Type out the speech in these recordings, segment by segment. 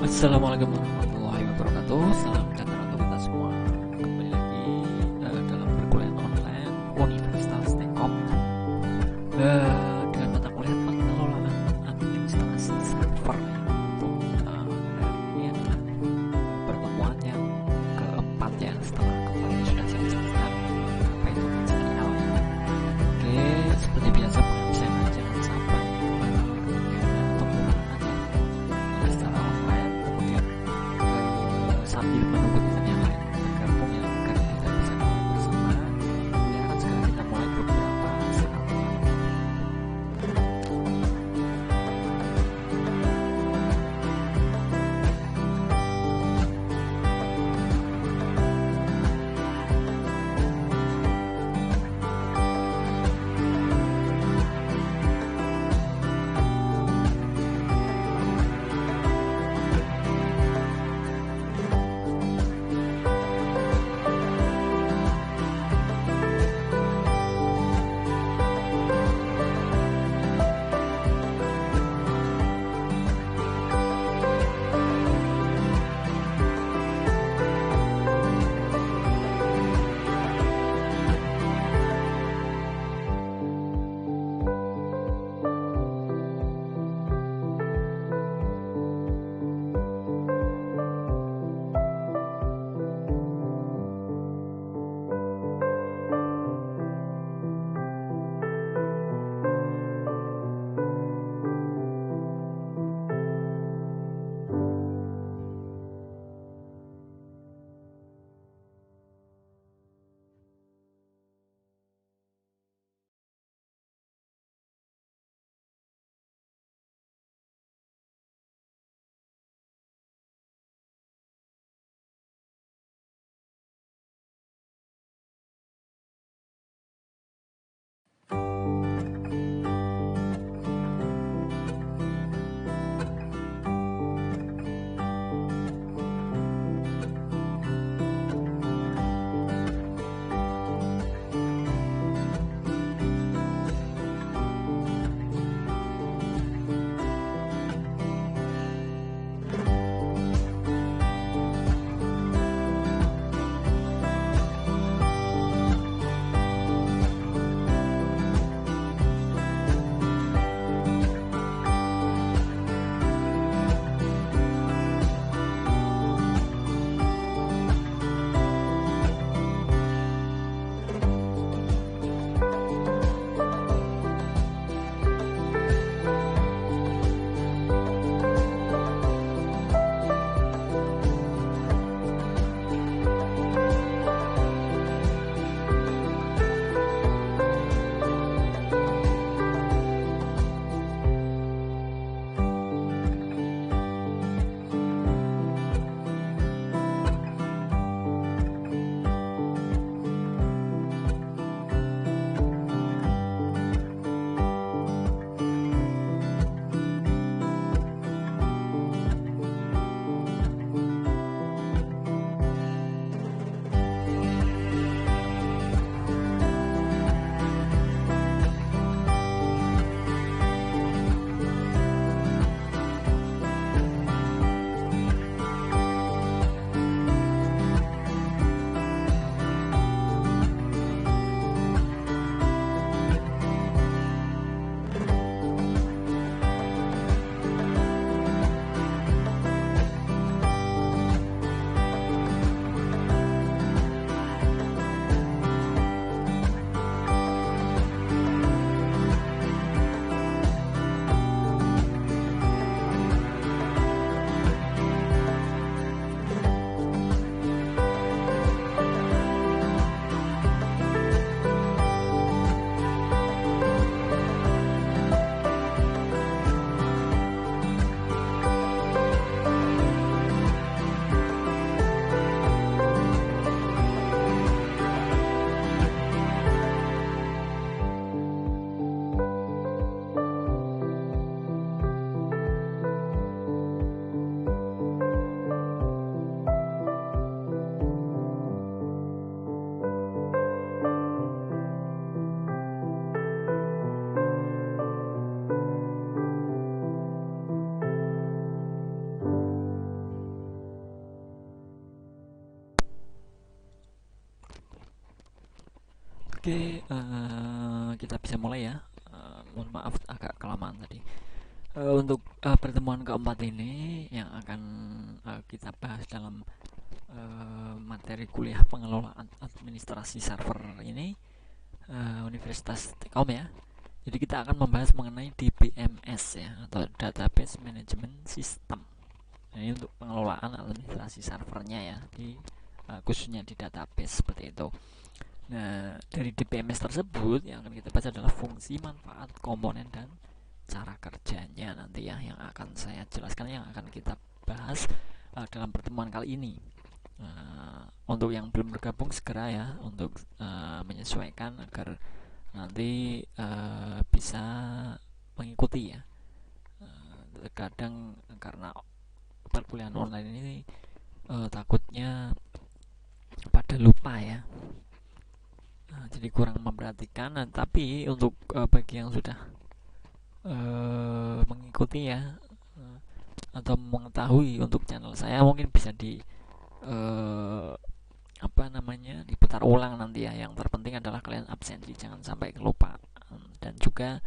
Assalamualaikum warahmatullahi wabarakatuh. Salam sejahtera untuk kita semua. Kembali lagi dalam perkuliahan online Universitas Telkom dengan mata kuliah pengelolaan administrasi server. Ini adalah pertemuan yang keempat ya, setelah kemarin sudah saya jelaskan apa itu MySQL. Oke, seperti biasa pengajaran jangan sampai penggunaannya secara online, kemudian sambil menunggu Oke, kita bisa mulai ya. Mohon maaf agak kelamaan tadi. Untuk pertemuan keempat ini yang akan kita bahas dalam materi kuliah pengelolaan administrasi server ini, Universitas Telkom ya. Jadi kita akan membahas mengenai DBMS ya, atau Database Management System. Nah, ini untuk pengelolaan administrasi servernya ya, khususnya di database seperti itu. Nah, dari DBMS tersebut yang akan kita baca adalah fungsi, manfaat, komponen, dan cara kerjanya nanti ya, yang akan saya jelaskan, yang akan kita bahas dalam pertemuan kali ini. Untuk yang belum bergabung segera ya, untuk menyesuaikan agar nanti bisa mengikuti ya. Terkadang karena perkuliahan online ini takutnya pada lupa ya, jadi kurang memperhatikan. Tapi untuk bagi yang sudah mengikuti ya, atau mengetahui untuk channel saya, mungkin bisa diputar ulang nanti ya. Yang terpenting adalah kalian absensi, jangan sampai kelupaan. Dan juga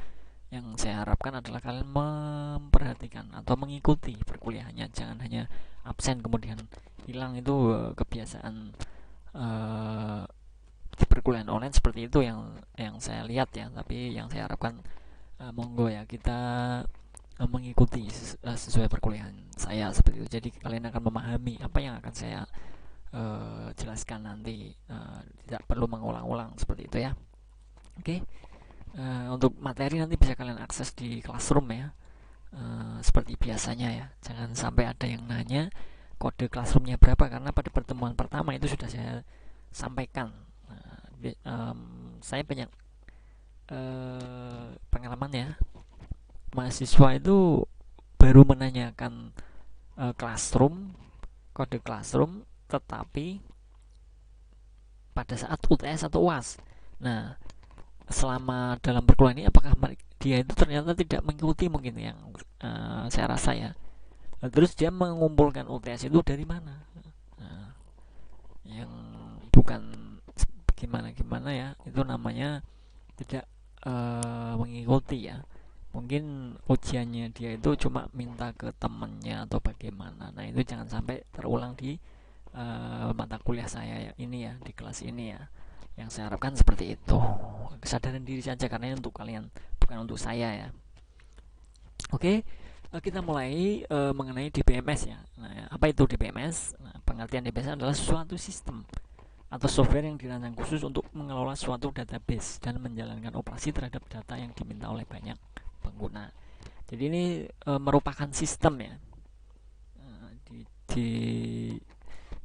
yang saya harapkan adalah kalian memperhatikan atau mengikuti perkuliahannya, jangan hanya absen kemudian hilang. Itu kebiasaan di perkuliahan online seperti itu yang saya lihat ya. Tapi yang saya harapkan, monggo ya, kita mengikuti sesuai perkuliahan saya seperti itu. Jadi kalian akan memahami apa yang akan saya jelaskan nanti, tidak perlu mengulang-ulang seperti itu ya. Oke. Untuk materi nanti bisa kalian akses di Classroom ya, seperti biasanya ya. Jangan sampai ada yang nanya kode Classroomnya berapa, karena pada pertemuan pertama itu sudah saya sampaikan. Saya banyak pengalaman ya, mahasiswa itu baru menanyakan Classroom, kode Classroom, tetapi pada saat UTS atau UAS. Nah, selama dalam perkuliahan ini apakah dia itu ternyata tidak mengikuti mungkin, yang saya rasa ya. Terus dia mengumpulkan UTS itu dari mana? Yang bukan gimana-gimana ya, itu namanya tidak mengikuti ya. Mungkin ujiannya dia itu cuma minta ke temennya atau bagaimana. Nah, itu jangan sampai terulang di mata kuliah saya ini ya, di kelas ini ya. Yang saya harapkan seperti itu, kesadaran diri saja, karena ini untuk kalian, bukan untuk saya ya. Oke, kita mulai mengenai DBMS ya. Nah, apa itu DBMS? Nah, pengertian DBMS adalah suatu sistem atau software yang dirancang khusus untuk mengelola suatu database dan menjalankan operasi terhadap data yang diminta oleh banyak pengguna. Jadi ini merupakan sistem ya,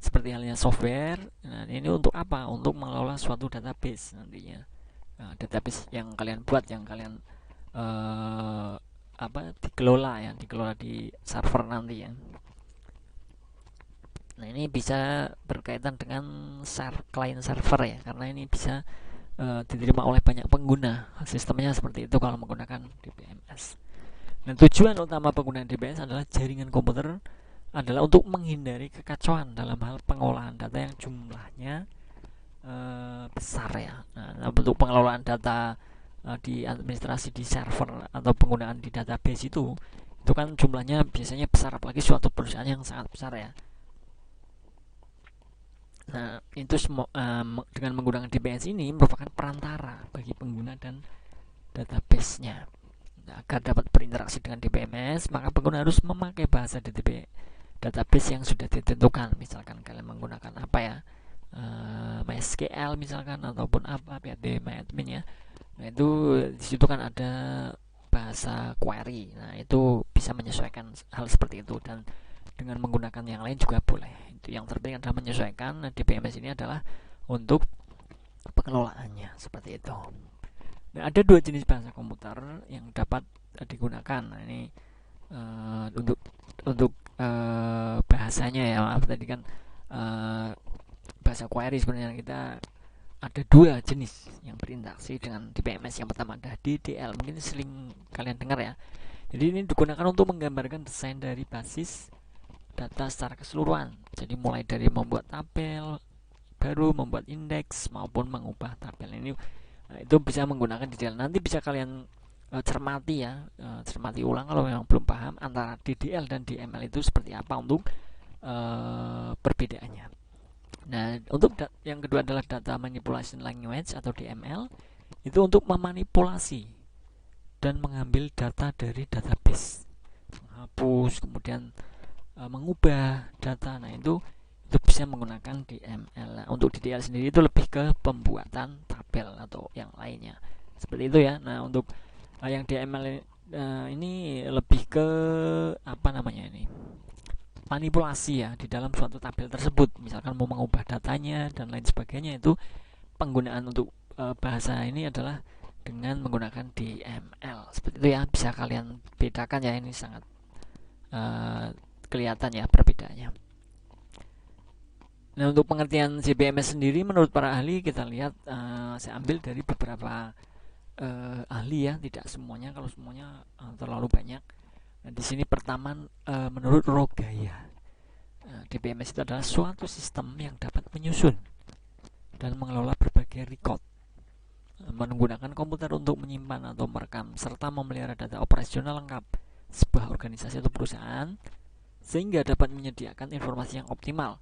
seperti halnya software. Nah, ini untuk apa? Untuk mengelola suatu database nantinya. Database yang kalian buat, yang kalian dikelola di server nanti ya. Nah, ini bisa berkaitan dengan client server ya, karena ini bisa diterima oleh banyak pengguna. Sistemnya seperti itu kalau menggunakan DBMS. Nah, tujuan utama penggunaan DBMS adalah jaringan komputer adalah untuk menghindari kekacauan dalam hal pengolahan data yang jumlahnya besar ya. Nah, untuk pengelolaan data di administrasi di server atau penggunaan di database itu kan jumlahnya biasanya besar, apalagi suatu perusahaan yang sangat besar ya. Nah, itu dengan menggunakan DBMS ini merupakan perantara bagi pengguna dan database-nya. Nah, agar dapat berinteraksi dengan DBMS, maka pengguna harus memakai bahasa database yang sudah ditentukan. Misalkan kalian menggunakan apa ya, MySQL misalkan, ataupun PHP-MyAdmin ya. Nah, itu disitu kan ada bahasa query. Nah, itu bisa menyesuaikan hal seperti itu, dan dengan menggunakan yang lain juga boleh. Itu yang terpenting adalah menyesuaikan. DBMS ini adalah untuk pengelolaannya seperti itu. Nah, ada dua jenis bahasa komputer yang dapat digunakan. Nah, ini untuk bahasanya ya, maaf tadi kan bahasa query. Sebenarnya kita ada dua jenis yang berinteraksi dengan DBMS. Yang pertama ada DDL, mungkin sering kalian dengar ya. Jadi ini digunakan untuk menggambarkan desain dari basis data secara keseluruhan. Jadi mulai dari membuat tabel baru, membuat indeks, maupun mengubah tabel. Ini Nah, itu bisa menggunakan DDL. Nanti bisa kalian cermati ya, cermati ulang kalau memang belum paham antara DDL dan DML itu seperti apa untuk perbedaannya. Nah, untuk yang kedua adalah Data Manipulation Language atau DML. Itu untuk memanipulasi dan mengambil data dari database, menghapus, kemudian mengubah data. Nah, itu bisa menggunakan DML. Nah, untuk DDL sendiri itu lebih ke pembuatan tabel atau yang lainnya. Seperti itu ya. Nah, untuk yang DML ini lebih ke apa namanya ini? Manipulasi ya di dalam suatu tabel tersebut. Misalkan mau mengubah datanya dan lain sebagainya, itu penggunaan untuk bahasa ini adalah dengan menggunakan DML. Seperti itu ya, bisa kalian bedakan ya, ini sangat kelihatan ya perbedaannya. Nah, untuk pengertian CBMS sendiri menurut para ahli kita lihat, saya ambil dari beberapa ahli ya, tidak semuanya, kalau semuanya terlalu banyak. Nah, di sini pertama menurut Rogaya, DBMS itu adalah suatu sistem yang dapat menyusun dan mengelola berbagai record, menggunakan komputer untuk menyimpan atau merekam serta memelihara data operasional lengkap sebuah organisasi atau perusahaan, sehingga dapat menyediakan informasi yang optimal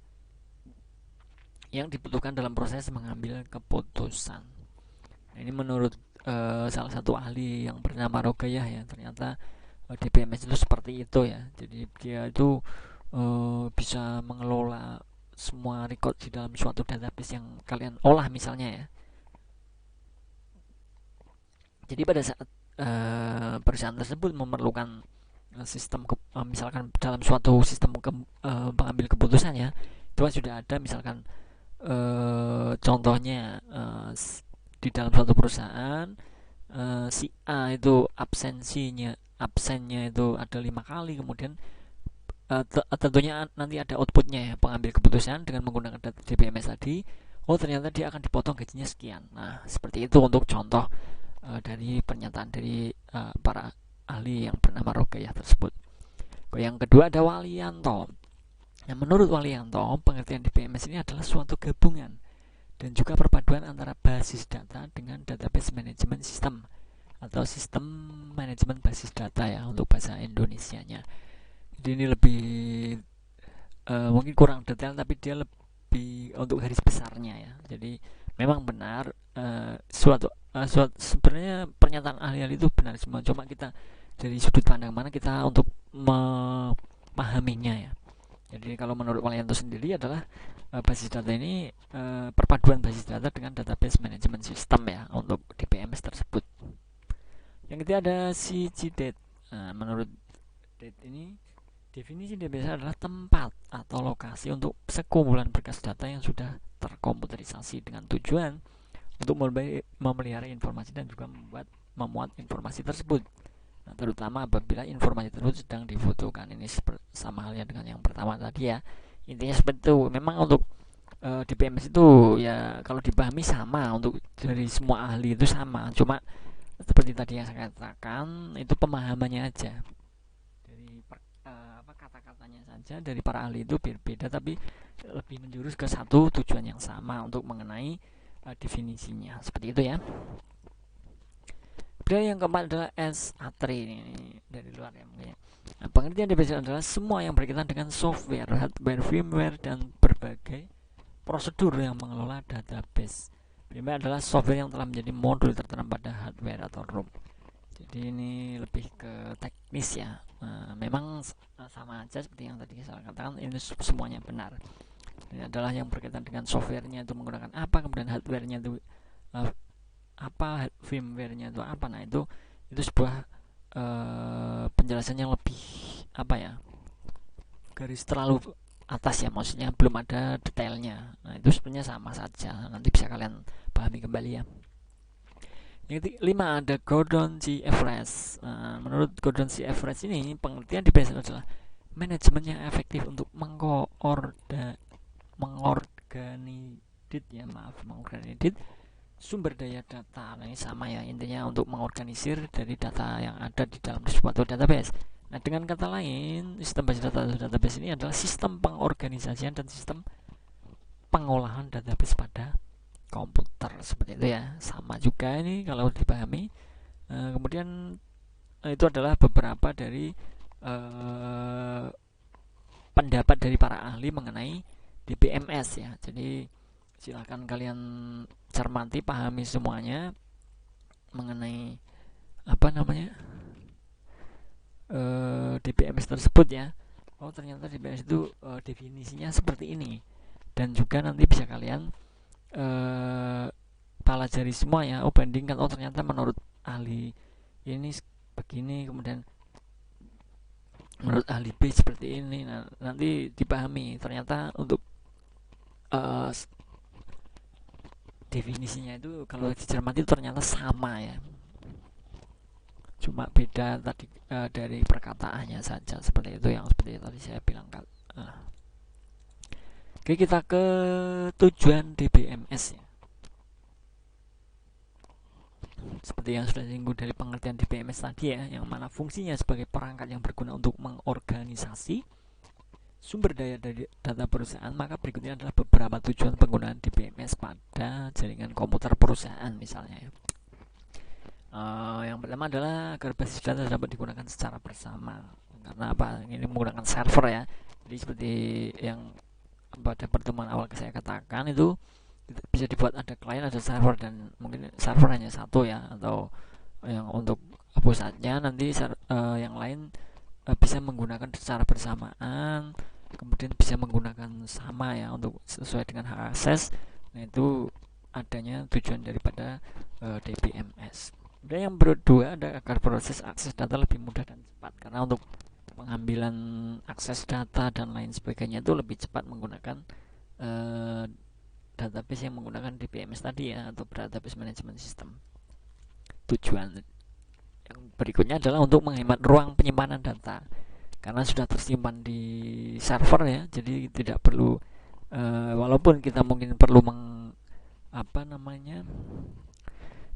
yang dibutuhkan dalam proses mengambil keputusan. Nah, ini menurut salah satu ahli yang bernama Rogaya ya, ternyata DBMS itu seperti itu ya. Jadi dia itu bisa mengelola semua record di dalam suatu database yang kalian olah misalnya ya. Jadi pada saat perusahaan tersebut memerlukan sistem misalkan dalam suatu sistem pengambil keputusan ya, itu sudah ada misalkan contohnya di dalam suatu perusahaan si A itu absennya itu ada 5 kali, kemudian tentunya nanti ada outputnya ya, pengambil keputusan dengan menggunakan data DBMS tadi. Oh, ternyata dia akan dipotong gajinya sekian. Nah, seperti itu untuk contoh dari pernyataan dari para ahli yang bernama Rogaya tersebut. Yang kedua ada Walianto. Nah, menurut Walianto, pengertian DBMS ini adalah suatu gabungan dan juga perpaduan antara basis data dengan database management system atau sistem manajemen basis data ya untuk bahasa Indonesianya. Jadi ini lebih mungkin kurang detail, tapi dia lebih untuk garis besarnya ya. Jadi memang benar suatu sebenarnya pernyataan ahli-ahli itu benar semua, cuma kita dari sudut pandang mana kita untuk memahaminya ya. Jadi kalau menurut Walianto sendiri adalah basis data ini perpaduan basis data dengan database management system ya untuk DBMS tersebut. Yang ketiga ada CGDAT. Nah, menurut DAT ini definisi DBMS adalah tempat atau lokasi untuk sekumpulan berkas data yang sudah terkomputerisasi dengan tujuan untuk memelihara informasi dan juga memuat informasi tersebut. Nah, terutama apabila informasi tersebut sedang dibutuhkan. Ini sama halnya dengan yang pertama tadi ya. Intinya seperti itu. Memang untuk DBMS itu ya kalau dipahami sama untuk dari semua ahli itu sama. Cuma seperti tadi yang saya katakan, itu pemahamannya aja. Dari kata-katanya saja dari para ahli itu berbeda, tapi lebih menjurus ke satu tujuan yang sama untuk mengenai definisinya. Seperti itu ya. Kemudian yang keempat adalah S3 ini dari luar ya mungkin. Nah, pengertian DBMS adalah semua yang berkaitan dengan software, hardware, firmware dan berbagai prosedur yang mengelola database. VMware adalah software yang telah menjadi modul tertanam pada hardware atau ROM. Jadi ini lebih ke teknis ya. Memang sama aja seperti yang tadi saya katakan, ini semuanya benar. Ini adalah yang berkaitan dengan softwarenya itu menggunakan apa, kemudian hardwarenya itu apa, firmware-nya itu apa. Nah, itu sebuah penjelasan yang lebih apa ya, garis terlalu atas ya, maksudnya belum ada detailnya. Nah, itu sebenarnya sama saja, nanti bisa kalian pahami kembali ya. Yang kelima ada Gordon C. Everest. Menurut Gordon C. Everest ini pengertian DBMS adalah manajemen yang efektif untuk mengorganisir sumber daya data. Nah, ini sama ya, intinya untuk mengorganisir dari data yang ada di dalam suatu database. Nah, dengan kata lain, sistem basis data atau database ini adalah sistem pengorganisasian dan sistem pengolahan database pada komputer seperti itu ya, sama juga ini kalau dipahami. Kemudian itu adalah beberapa dari pendapat dari para ahli mengenai DBMS ya. Jadi silakan kalian cermati, pahami semuanya mengenai apa namanya DBMS tersebut ya. Oh ternyata DBMS itu definisinya seperti ini, dan juga nanti bisa kalian pelajari semua ya. Oh bandingkan, oh ternyata menurut ahli ini begini, kemudian menurut ahli B seperti ini. Nah, nanti dipahami ternyata untuk definisinya itu kalau dicermati ternyata sama ya, cuma beda tadi dari perkataannya saja, seperti itu yang seperti tadi saya bilang kan. Oke, kita ke tujuan DBMS ya. Seperti yang sudah disinggung dari pengertian DBMS tadi ya, yang mana fungsinya sebagai perangkat yang berguna untuk mengorganisasi sumber daya dari data perusahaan, maka berikutnya adalah beberapa tujuan penggunaan DBMS pada jaringan komputer perusahaan misalnya ya. Yang pertama adalah agar basis data dapat digunakan secara bersama. Karena apa? Ini menggunakan server ya. Jadi seperti yang pada pertemuan awal saya katakan, itu bisa dibuat ada klien, ada server, dan mungkin server hanya satu ya, atau yang untuk pusatnya nanti yang lain bisa menggunakan secara bersamaan, kemudian bisa menggunakan sama ya untuk sesuai dengan hak akses. Nah itu adanya tujuan daripada DBMS. Kemudian yang kedua ada agar proses akses data lebih mudah dan cepat, karena untuk pengambilan akses data dan lain sebagainya itu lebih cepat menggunakan database yang menggunakan DBMS tadi ya, atau database management system. Tujuan yang berikutnya adalah untuk menghemat ruang penyimpanan data, karena sudah tersimpan di server ya, jadi tidak perlu walaupun kita mungkin perlu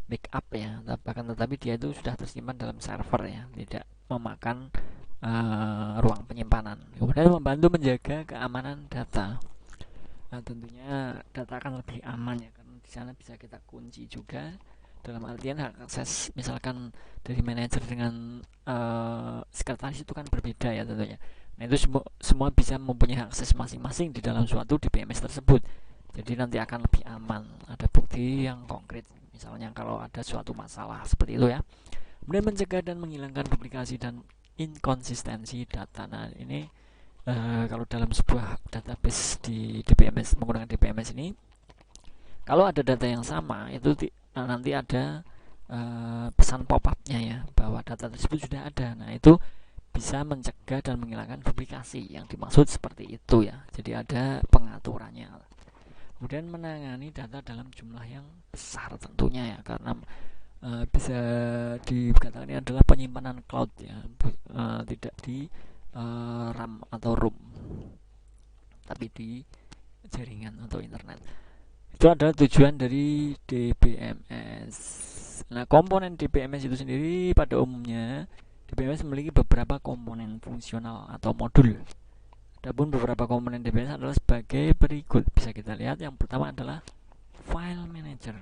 backup ya, tetapi dia itu sudah tersimpan dalam server ya, tidak memakan ruang penyimpanan. Kemudian membantu menjaga keamanan data. Nah tentunya data akan lebih aman ya, karena di sana bisa kita kunci juga, dalam artian hak akses misalkan dari manajer dengan sekretaris itu kan berbeda ya tentunya. Nah itu semua bisa mempunyai akses masing-masing di dalam suatu DBMS tersebut, jadi nanti akan lebih aman, ada bukti yang konkret misalnya kalau ada suatu masalah seperti itu ya. Kemudian mencegah dan menghilangkan duplikasi dan inkonsistensi data. Nah ini kalau dalam sebuah database di DBMS, menggunakan DBMS ini, kalau ada data yang sama itu nanti ada pesan pop-up-nya ya, bahwa data tersebut sudah ada. Nah itu bisa mencegah dan menghilangkan duplikasi, yang dimaksud seperti itu ya, jadi ada pengaturannya. Kemudian menangani data dalam jumlah yang besar tentunya ya, karena bisa dikatakan ini adalah penyimpanan cloud ya, tidak di RAM atau ROM, tapi di jaringan atau internet. Itu adalah tujuan dari DBMS. Nah komponen DBMS itu sendiri pada umumnya DBMS memiliki beberapa komponen fungsional atau modul. Adapun beberapa komponen DBMS adalah sebagai berikut, bisa kita lihat. Yang pertama adalah file manager,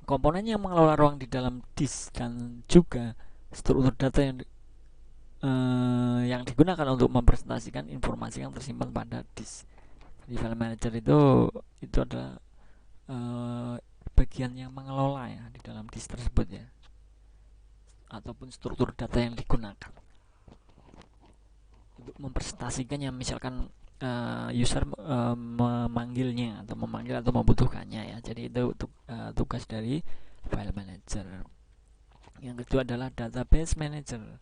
komponen yang mengelola ruang di dalam disk dan juga struktur data yang digunakan untuk mempresentasikan informasi yang tersimpan pada disk. Di file manager itu adalah bagian yang mengelola ya di dalam disk tersebut ya, ataupun struktur data yang digunakan untuk mempresentasikannya. Misalkan user memanggilnya atau memanggil atau membutuhkannya ya, jadi itu untuk tugas dari file manager. Yang kedua adalah database manager.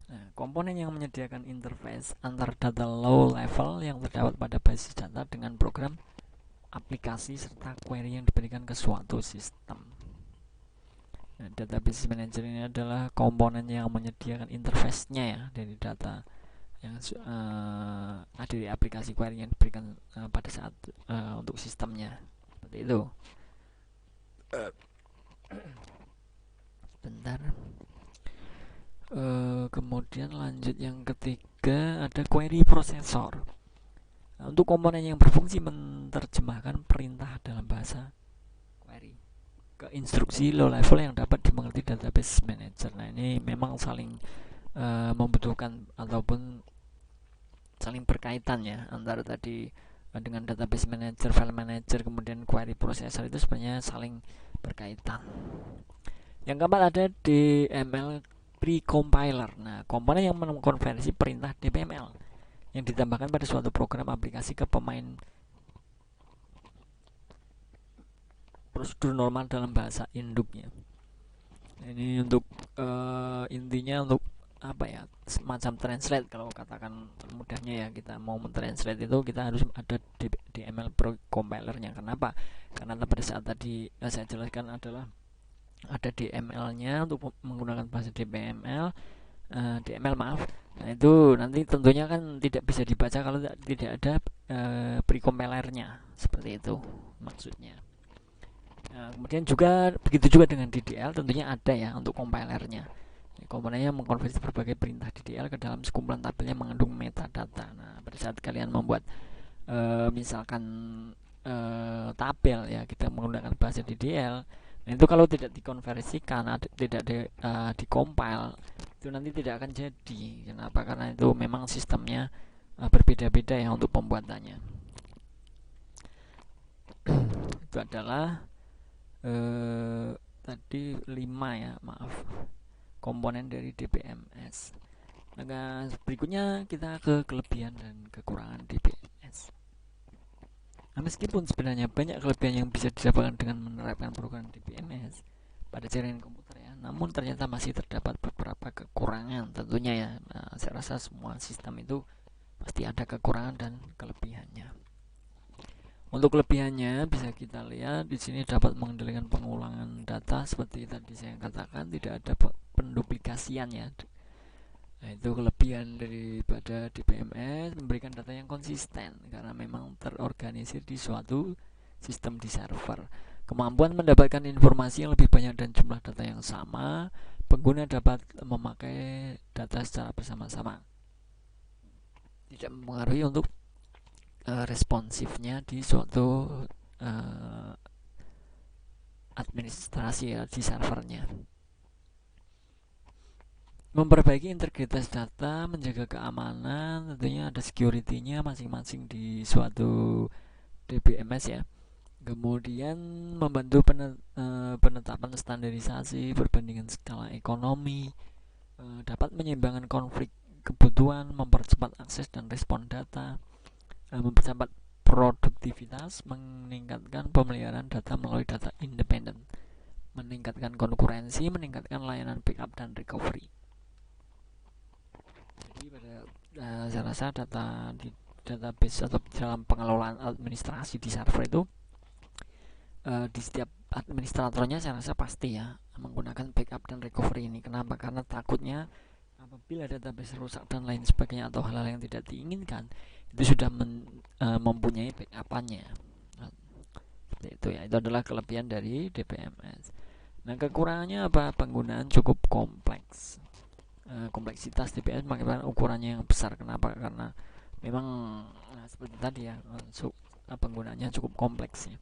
Nah, komponen yang menyediakan interface antar data low level yang terdapat pada basis data dengan program, aplikasi, serta query yang diberikan ke suatu sistem. Nah, database manager ini adalah komponen yang menyediakan interface-nya ya dari data yang dari aplikasi query yang diberikan pada saat untuk sistemnya, seperti itu. Bentar. Kemudian lanjut yang ketiga ada query processor. Untuk komponen yang berfungsi menerjemahkan perintah dalam bahasa query ke instruksi low level yang dapat dimengerti database manager. Nah, ini memang saling membutuhkan ataupun saling berkaitan ya, antara tadi dengan database manager, file manager, kemudian query processor itu sebenarnya saling berkaitan. Yang keempat ada DML precompiler. Nah, komponen yang mengkonversi perintah DPML yang ditambahkan pada suatu program aplikasi ke pemain prosedur normal dalam bahasa induknya. Ini untuk intinya untuk apa ya, semacam translate. Kalau katakan mudahnya ya, kita mau mentranslate itu kita harus ada DML compilernya. Kenapa? Karena pada saat tadi saya jelaskan adalah ada DML-nya untuk menggunakan bahasa DML. Nah, itu nanti tentunya kan tidak bisa dibaca kalau tidak ada precompilernya, seperti itu maksudnya. Nah, kemudian juga begitu juga dengan DDL, tentunya ada ya untuk compilernya. Komponennya mengkonversi berbagai perintah DDL ke dalam sekumpulan tabel yang mengandung metadata. Nah, pada saat kalian membuat misalkan tabel ya, kita menggunakan bahasa DDL. Nah, itu kalau tidak dikonversikan, tidak dikompil, itu nanti tidak akan jadi. Kenapa? Karena itu memang sistemnya berbeda-beda ya untuk pembuatannya. Itu adalah tadi 5 ya, maaf, komponen dari DBMS. Nah, berikutnya kita ke kelebihan dan kekurangan DBMS. Nah, meskipun sebenarnya banyak kelebihan yang bisa didapatkan dengan menerapkan program DBMS pada jaringan komputer ya, namun ternyata masih terdapat beberapa kekurangan tentunya ya. Nah, saya rasa semua sistem itu pasti ada kekurangan dan kelebihannya. Untuk kelebihannya bisa kita lihat di sini, dapat mengendalikan pengulangan data seperti tadi saya katakan, tidak ada penduplikasian ya. Nah, itu kelebihan daripada DBMS, memberikan data yang konsisten karena memang terorganisir di suatu sistem di server. Kemampuan mendapatkan informasi yang lebih banyak dan jumlah data yang sama, pengguna dapat memakai data secara bersama-sama. Tidak mempengaruhi untuk responsifnya di suatu administrasi ya, di servernya. Memperbaiki integritas data, menjaga keamanan, tentunya ada security-nya masing-masing di suatu DBMS ya. Kemudian membantu penetapan standarisasi, perbandingan skala ekonomi, dapat menyeimbangkan konflik kebutuhan, mempercepat akses dan respon data, mempercepat produktivitas, meningkatkan pemeliharaan data melalui data independen, meningkatkan konkurensi, meningkatkan layanan backup dan recovery. Jadi saya rasa data di database atau dalam pengelolaan administrasi di server itu di setiap administratornya saya rasa pasti ya menggunakan backup dan recovery ini. Kenapa? Karena takutnya apabila database rusak dan lain sebagainya atau hal-hal yang tidak diinginkan, itu sudah mempunyai backup-nya. Nah, seperti itu ya. Itu adalah kelebihan dari DBMS. Nah, kekurangannya apa? Penggunaan cukup kompleks. Kompleksitas DBMS mengakibatkan ukurannya yang besar. Kenapa? Karena memang seperti tadi ya, penggunaannya cukup kompleks ya.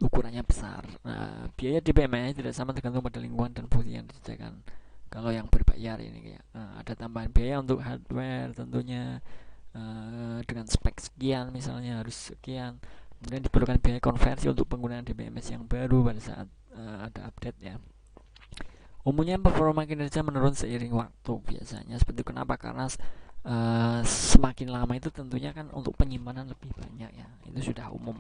Ukurannya besar. Nah, biaya DBMS tidak sama tergantung pada lingkungan dan fungsi yang disediakan. Kalau yang berbayar ini kayak ada tambahan biaya untuk hardware tentunya, dengan spek sekian misalnya harus sekian. Kemudian diperlukan biaya konversi untuk penggunaan DBMS yang baru pada saat ada update ya. Umumnya performa kinerja menurun seiring waktu biasanya. Seperti kenapa? Karena semakin lama itu tentunya kan untuk penyimpanan lebih banyak ya. Itu sudah umum.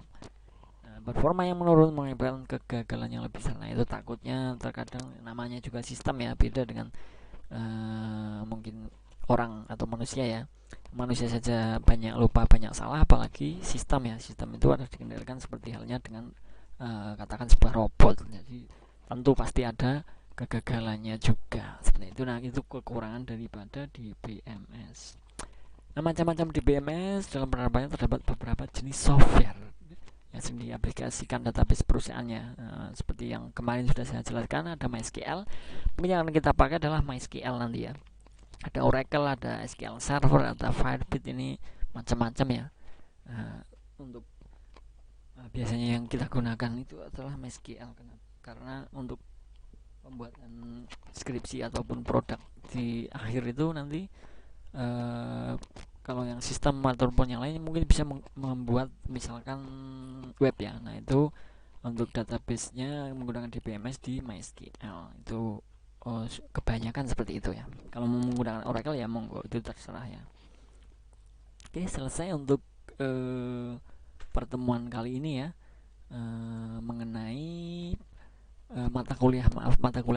Performa yang menurun mengakibatkan kegagalan yang lebih besar. Nah, itu takutnya terkadang namanya juga sistem ya, beda dengan mungkin orang atau manusia ya. Manusia saja banyak lupa, banyak salah, apalagi sistem ya. Sistem itu harus dikendalikan seperti halnya dengan katakan sebuah robot. Jadi tentu pasti ada kegagalannya juga seperti itu. Nah, itu kekurangan daripada DBMS. Nah, macam-macam DBMS dalam penerapannya terdapat beberapa jenis software yang sering diaplikasikan database perusahaannya. Seperti yang kemarin sudah saya jelaskan, ada MySQL. Mungkin yang akan kita pakai adalah MySQL nanti ya. Ada Oracle, ada SQL Server, ada Firebase, ini macam-macam ya. Untuk biasanya yang kita gunakan itu adalah MySQL, karena untuk pembuatan skripsi ataupun produk di akhir itu nanti kalau yang sistem ataupun yang lain mungkin bisa membuat misalkan web ya. Nah itu untuk database-nya menggunakan DBMS di MySQL itu kebanyakan seperti itu ya. Kalau mau menggunakan Oracle ya monggo, itu terserah ya. Oke, selesai untuk pertemuan kali ini ya, mengenai mata kuliah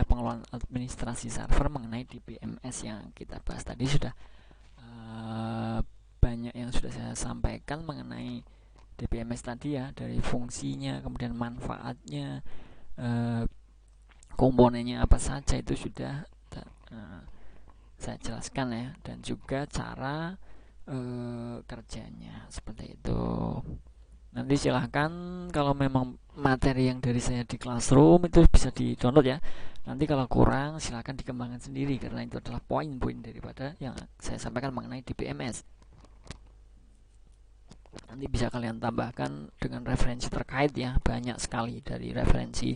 pengelolaan administrasi server mengenai DBMS yang kita bahas tadi. Sudah banyak yang sudah saya sampaikan mengenai DBMS tadi ya, dari fungsinya, kemudian manfaatnya, komponennya apa saja itu sudah saya jelaskan ya, dan juga cara kerjanya seperti itu. Nanti silahkan kalau memang materi yang dari saya di Classroom itu bisa di download ya. Nanti kalau kurang silahkan dikembangkan sendiri, karena itu adalah poin-poin daripada yang saya sampaikan mengenai DBMS. Nanti bisa kalian tambahkan dengan referensi terkait ya, banyak sekali dari referensi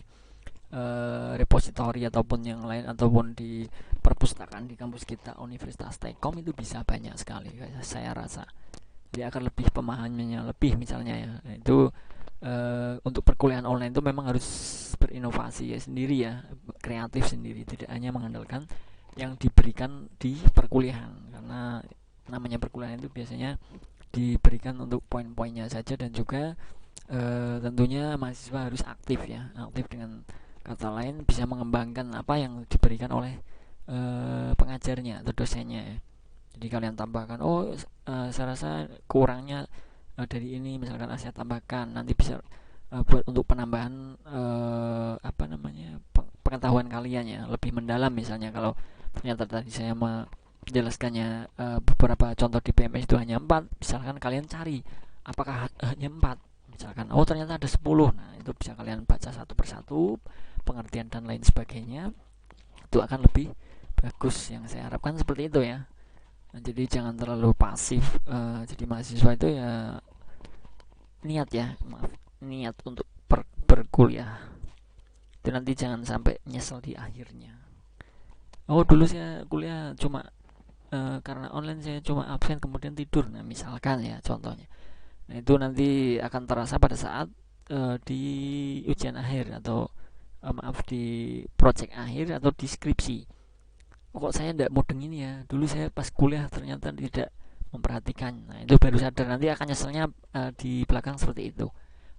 repository ataupun yang lain, ataupun di perpustakaan di kampus kita Universitas Telkom itu bisa banyak sekali saya rasa. Jadi akan lebih pemahamannya lebih misalnya ya. Nah, itu untuk perkuliahan online itu memang harus berinovasi ya sendiri ya, kreatif sendiri, tidak hanya mengandalkan yang diberikan di perkuliahan, karena namanya perkuliahan itu biasanya diberikan untuk poin-poinnya saja, dan juga tentunya mahasiswa harus aktif ya, aktif dengan kata lain bisa mengembangkan apa yang diberikan oleh pengajarnya atau dosennya ya. Jadi kalian tambahkan, saya rasa kurangnya dari ini, misalkan saya tambahkan, nanti bisa buat untuk penambahan pengetahuan kalian ya, lebih mendalam. Misalnya kalau ternyata tadi saya menjelaskannya beberapa contoh di PMS itu hanya 4, misalkan kalian cari apakah hanya 4, misalkan ternyata ada 10. Nah itu bisa kalian baca satu persatu pengertian dan lain sebagainya, itu akan lebih bagus. Yang saya harapkan seperti itu ya. Nah, jadi jangan terlalu pasif. Jadi mahasiswa itu ya niat untuk berkuliah itu nanti jangan sampai nyesel di akhirnya. Dulu saya kuliah cuma karena online saya cuma absen kemudian tidur, nah misalkan ya contohnya. Nah itu nanti akan terasa pada saat di ujian akhir atau di project akhir atau di skripsi. Kok saya tidak mudeng ini ya, dulu saya pas kuliah ternyata tidak memperhatikan. Nah itu baru sadar, nanti akan nyeselnya di belakang seperti itu.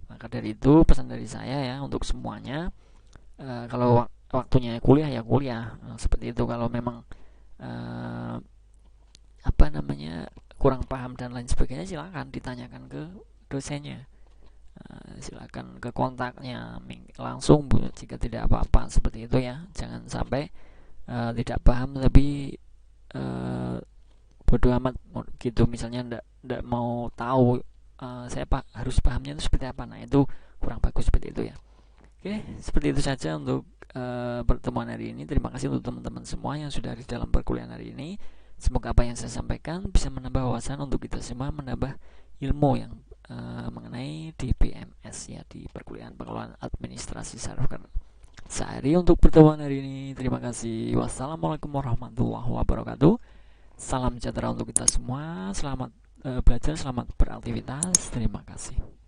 Maka dari itu pesan dari saya ya untuk semuanya, kalau waktunya kuliah ya kuliah, seperti itu. Kalau memang kurang paham dan lain sebagainya, silakan ditanyakan ke dosennya, silakan ke kontaknya langsung jika tidak apa-apa, seperti itu ya. Jangan sampai tidak paham tapi bodoh amat gitu, misalnya ndak mau tahu saya harus pahamnya itu seperti apa. Nah itu kurang bagus seperti itu ya. Oke, seperti itu saja untuk pertemuan hari ini. Terima kasih untuk teman-teman semua yang sudah di dalam perkuliahan hari ini. Semoga apa yang saya sampaikan bisa menambah wawasan untuk kita semua, menambah ilmu yang mengenai DBMS ya, di perkuliahan pengelolaan administrasi server sehari. Untuk pertemuan hari ini terima kasih. Wassalamualaikum warahmatullahi wabarakatuh. Salam sejahtera untuk kita semua. Selamat belajar, selamat beraktivitas. Terima kasih.